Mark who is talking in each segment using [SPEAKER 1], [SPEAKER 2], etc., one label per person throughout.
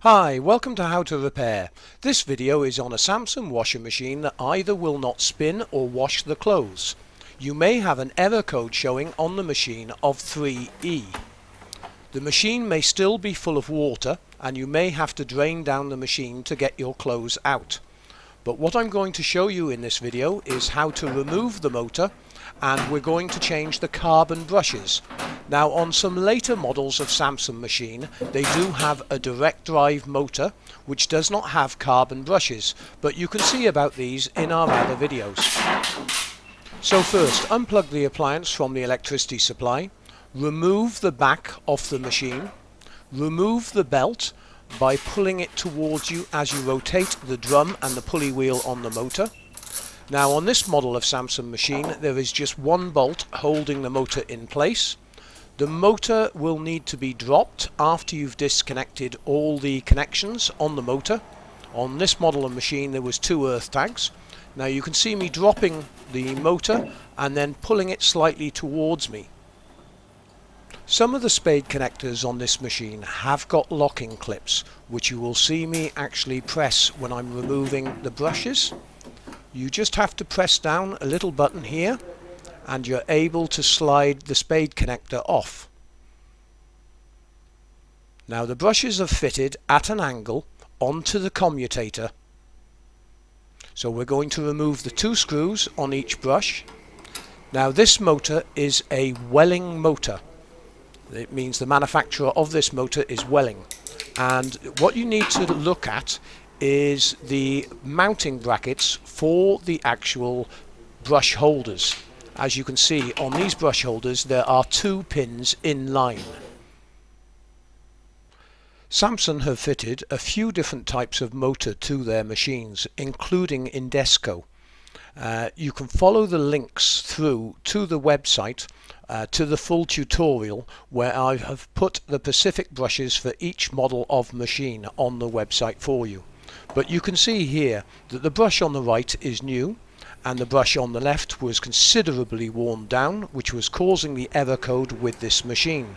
[SPEAKER 1] Hi, welcome to How to Repair. This video is on a Samsung washing machine that either will not spin or wash the clothes. You may have an error code showing on the machine of 3E. The machine may still be full of water and you may have to drain down the machine to get your clothes out. But what I'm going to show you in this video is how to remove the motor, and we're going to change the carbon brushes. Now, on some later models of Samsung machine, they do have a direct drive motor which does not have carbon brushes, but you can see about these in our other videos. So first, unplug the appliance from the electricity supply, remove the back off the machine, remove the belt by pulling it towards you as you rotate the drum and the pulley wheel on the motor. Now, on this model of Samsung machine, there is just one bolt holding the motor in place. The motor will need to be dropped after you've disconnected all the connections on the motor. On this model of machine there was 2 earth tags. Now you can see me dropping the motor and then pulling it slightly towards me. Some of the spade connectors on this machine have got locking clips, which you will see me actually press when I'm removing the brushes. You just have to press down a little button here and you're able to slide the spade connector off. Now the brushes are fitted at an angle onto the commutator. So we're going to remove the 2 screws on each brush. Now this motor is a Welling motor. It means the manufacturer of this motor is Welling. And what you need to look at is the mounting brackets for the actual brush holders. As you can see on these brush holders there are 2 pins in line. Samsung have fitted a few different types of motor to their machines, including Indesco. You can follow the links through to the website to the full tutorial where I have put the specific brushes for each model of machine on the website for you. But you can see here that the brush on the right is new and the brush on the left was considerably worn down, which was causing the error code with this machine.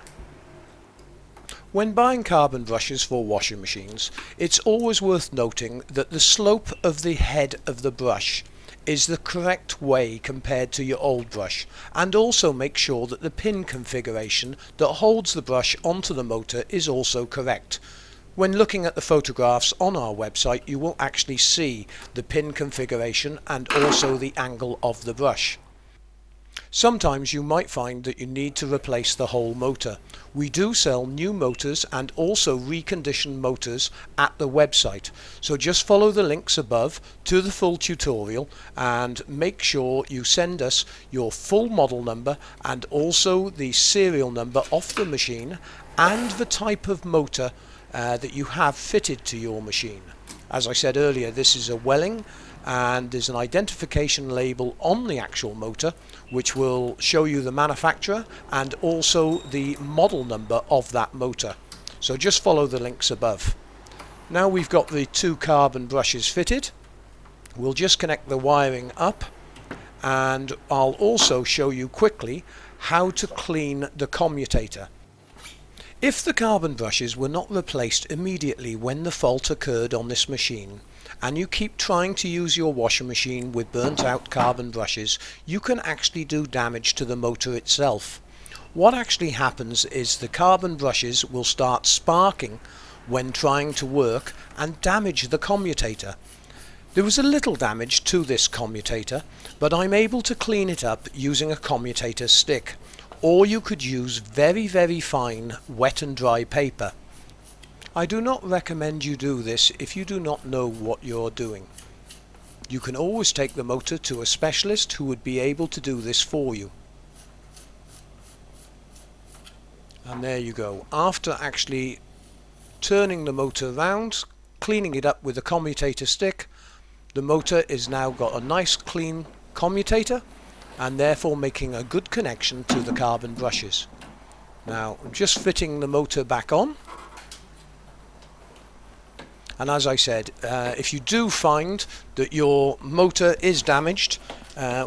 [SPEAKER 1] When buying carbon brushes for washing machines, it's always worth noting that the slope of the head of the brush is the correct way compared to your old brush, and also make sure that the pin configuration that holds the brush onto the motor is also correct. When looking at the photographs on our website you will actually see the pin configuration and also the angle of the brush. Sometimes you might find that you need to replace the whole motor. We do sell new motors and also reconditioned motors at the website, so just follow the links above to the full tutorial and make sure you send us your full model number and also the serial number of the machine and the type of motor that you have fitted to your machine. As I said earlier, this is a Welling and there's an identification label on the actual motor which will show you the manufacturer and also the model number of that motor. So just follow the links above. Now we've got the 2 carbon brushes fitted, we'll just connect the wiring up and I'll also show you quickly how to clean the commutator. If the carbon brushes were not replaced immediately when the fault occurred on this machine, and you keep trying to use your washing machine with burnt out carbon brushes, you can actually do damage to the motor itself. What actually happens is the carbon brushes will start sparking when trying to work and damage the commutator. There was a little damage to this commutator, but I'm able to clean it up using a commutator stick. Or you could use very fine wet and dry paper. I do not recommend you do this if you do not know what you're doing. You can always take the motor to a specialist who would be able to do this for you. And there you go. After actually turning the motor around, cleaning it up with a commutator stick, the motor is now got a nice clean commutator and therefore making a good connection to the carbon brushes. Now I'm just fitting the motor back on, and as I said, if you do find that your motor is damaged,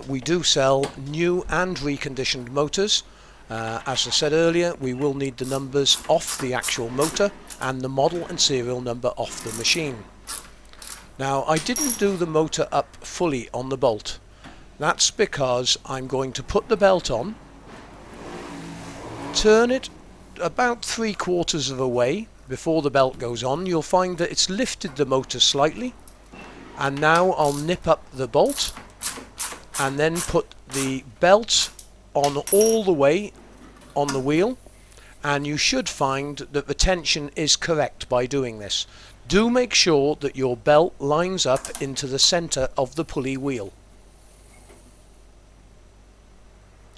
[SPEAKER 1] we do sell new and reconditioned motors. As I said earlier, we will need the numbers off the actual motor and the model and serial number off the machine. Now, I didn't do the motor up fully on the bolt. That's because I'm going to put the belt on, turn it about 3/4 of a way before the belt goes on. You'll find that it's lifted the motor slightly, and now I'll nip up the bolt and then put the belt on all the way on the wheel, and you should find that the tension is correct by doing this. Do make sure that your belt lines up into the center of the pulley wheel.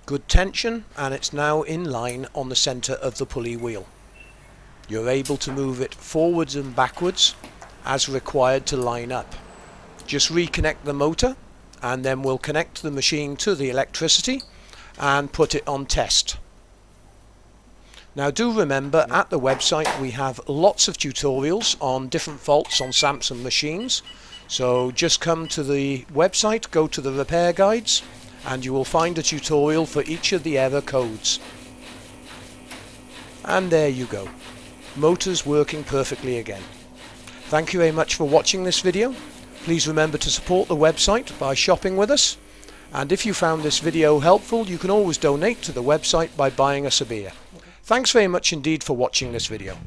[SPEAKER 1] Good tension, and it's now in line on the center of the pulley wheel. You're able to move it forwards and backwards as required to line up. Just reconnect the motor, and then we'll connect the machine to the electricity and put it on test. Now, do remember, at the website we have lots of tutorials on different faults on Samsung machines, so just come to the website, go to the repair guides, and you will find a tutorial for each of the error codes. And there you go, motor's working perfectly again. Thank you very much for watching this video. Please remember to support the website by shopping with us, and if you found this video helpful, you can always donate to the website by buying us a beer. Thanks very much indeed for watching this video.